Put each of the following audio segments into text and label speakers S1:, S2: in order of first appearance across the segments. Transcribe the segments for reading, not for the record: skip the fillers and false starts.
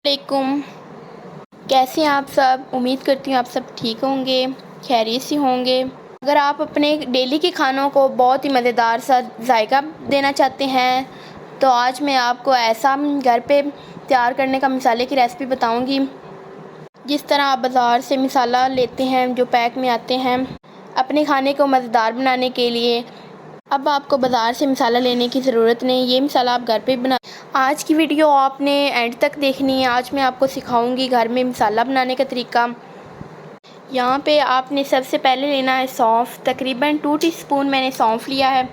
S1: अलैकुम। कैसे हैं आप सब? उम्मीद करती हूँ आप सब ठीक होंगे, खैरियत से होंगे। अगर आप अपने डेली के खानों को बहुत ही मज़ेदार सा जायका देना चाहते हैं तो आज मैं आपको ऐसा घर पे तैयार करने का मसाले की रेसिपी बताऊंगी। जिस तरह आप बाज़ार से मसाला लेते हैं जो पैक में आते हैं अपने खाने को मज़ेदार बनाने के लिए, अब आपको बाज़ार से मसाला लेने की ज़रूरत नहीं, ये मसाला आप घर पे बना। आज की वीडियो आपने एंड तक देखनी है। आज मैं आपको सिखाऊंगी घर में मसाला बनाने का तरीका। यहाँ पे आपने सबसे पहले लेना है सौंफ, तकरीबन 2 टीस्पून मैंने सौंफ लिया है।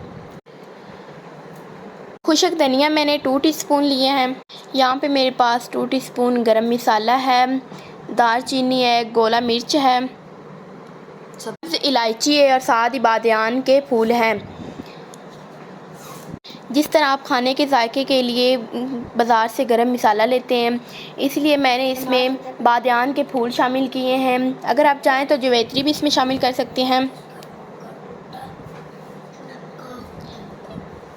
S1: खुशक धनिया मैंने 2 टीस्पून लिए हैं। यहाँ पे मेरे पास 2 टीस्पून गरम मसाला है, दालचीनी है, गोला मिर्च है, सब्ज़ इलायची है और साथ ही बादियान के फूल हैं। जिस तरह आप खाने के जायके के लिए बाज़ार से गरम मसाला लेते हैं, इसलिए मैंने इसमें बादियान के फूल शामिल किए हैं। अगर आप चाहें तो जवैत्री भी इसमें शामिल कर सकते हैं।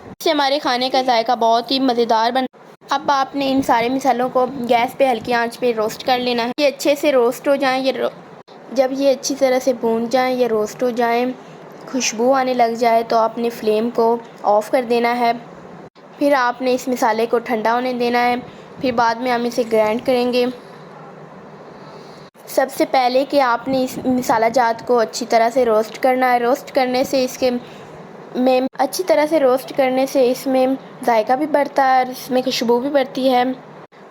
S1: इससे हमारे खाने का जायका बहुत ही मज़ेदार बन। अब आपने इन सारे मसालों को गैस पे हल्की आंच पे रोस्ट कर लेना है। ये अच्छे से रोस्ट हो जाएं, जब ये अच्छी तरह से भून जाएं, ये रोस्ट हो जाएं, खुशबू आने लग जाए तो आपने फ्लेम को ऑफ़ कर देना है। फिर आपने इस मसाले को ठंडा होने देना है। फिर बाद में हम इसे ग्राइंड करेंगे। सबसे पहले कि आपने इस मसाला जात को अच्छी तरह से रोस्ट करना है। रोस्ट करने से अच्छी तरह से रोस्ट करने से इसमें जायका भी बढ़ता है और इसमें खुशबू भी बढ़ती है।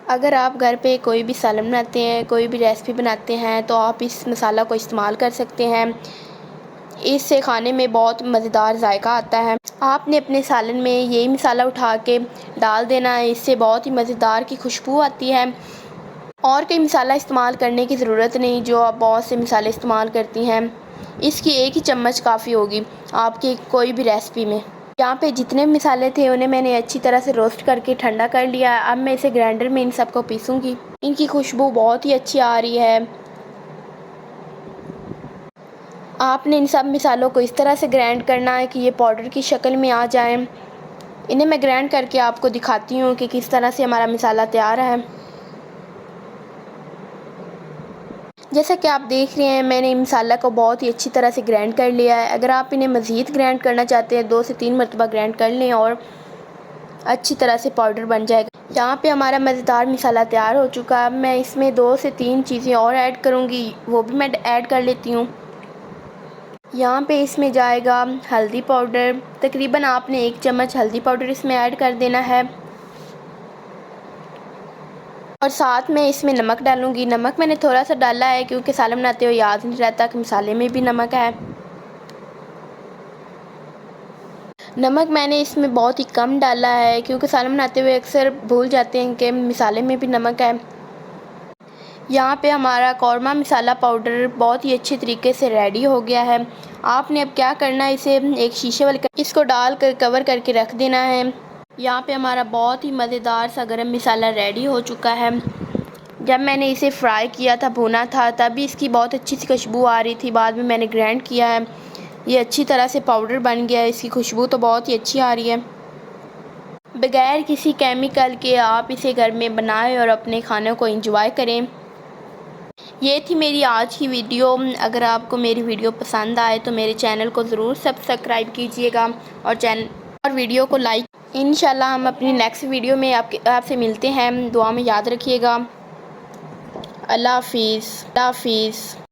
S1: अगर आप घर पे कोई भी सालन बनाते हैं, कोई भी रेसिपी बनाते हैं तो आप इस मसाला को इस्तेमाल कर सकते हैं। इससे खाने में बहुत मज़ेदार जायका आता है। आपने अपने सालन में यही मसाला उठा के डाल देना है, इससे बहुत ही मज़ेदार की खुशबू आती है। और कोई मसाला इस्तेमाल करने की ज़रूरत नहीं जो आप बहुत से मसाले इस्तेमाल करती हैं। इसकी एक ही चम्मच काफ़ी होगी आपकी कोई भी रेसिपी में। यहाँ पे जितने मसाले थे उन्हें मैंने अच्छी तरह से रोस्ट करके ठंडा कर लिया। अब मैं इसे ग्राइंडर में इन सबको पीसूँगी। इनकी खुशबू बहुत ही अच्छी आ रही है। आपने इन सब मसालों को इस तरह से ग्राइंड करना है कि ये पाउडर की शक्ल में आ जाएं। इन्हें मैं ग्राइंड करके आपको दिखाती हूँ कि किस तरह से हमारा मसाला तैयार है। जैसा कि आप देख रहे हैं मैंने इन मसाला को बहुत ही अच्छी तरह से ग्राइंड कर लिया है। अगर आप इन्हें मज़ीद ग्राइंड करना चाहते हैं 2 से 3 मरतबा ग्राइंड कर लें और अच्छी तरह से पाउडर बन जाएगा। यहाँ पे हमारा मज़ेदार मसाला तैयार हो चुका है। अब मैं इसमें 2 से 3 चीज़ें और ऐड करूँगी, वो भी मैं ऐड कर लेती हूँ। यहाँ पे इसमें जाएगा हल्दी पाउडर, तकरीबन आपने 1 चम्मच हल्दी पाउडर इसमें ऐड कर देना है। और साथ में इसमें नमक डालूँगी। नमक मैंने थोड़ा सा डाला है क्योंकि सालन बनाते हुए याद नहीं रहता कि मसाले में भी नमक है। नमक मैंने इसमें बहुत ही कम डाला है क्योंकि सालन बनाते हुए अक्सर भूल जाते हैं कि मसाले में भी नमक है। यहाँ पे हमारा कौरमा मसाला पाउडर बहुत ही अच्छे तरीके से रेडी हो गया है। आपने अब क्या करना है, इसे एक शीशे वाले इसको डाल कर कवर करके रख देना है। यहाँ पे हमारा बहुत ही मज़ेदार सा गरम मसाला रेडी हो चुका है। जब मैंने इसे फ्राई किया था, भुना था, तभी इसकी बहुत अच्छी सी खुशबू आ रही थी। बाद में मैंने ग्राइंड किया है, ये अच्छी तरह से पाउडर बन गया है। इसकी खुशबू तो बहुत ही अच्छी आ रही है। बगैर किसी केमिकल के आप इसे घर में बनाएं और अपने खानों को एंजॉय करें। ये थी मेरी आज की वीडियो। अगर आपको मेरी वीडियो पसंद आए तो मेरे चैनल को ज़रूर सब्सक्राइब कीजिएगा और वीडियो को लाइक। इंशाल्लाह हम अपनी नेक्स्ट वीडियो में आपसे मिलते हैं। दुआ में याद रखिएगा। अल्लाह हाफिज़।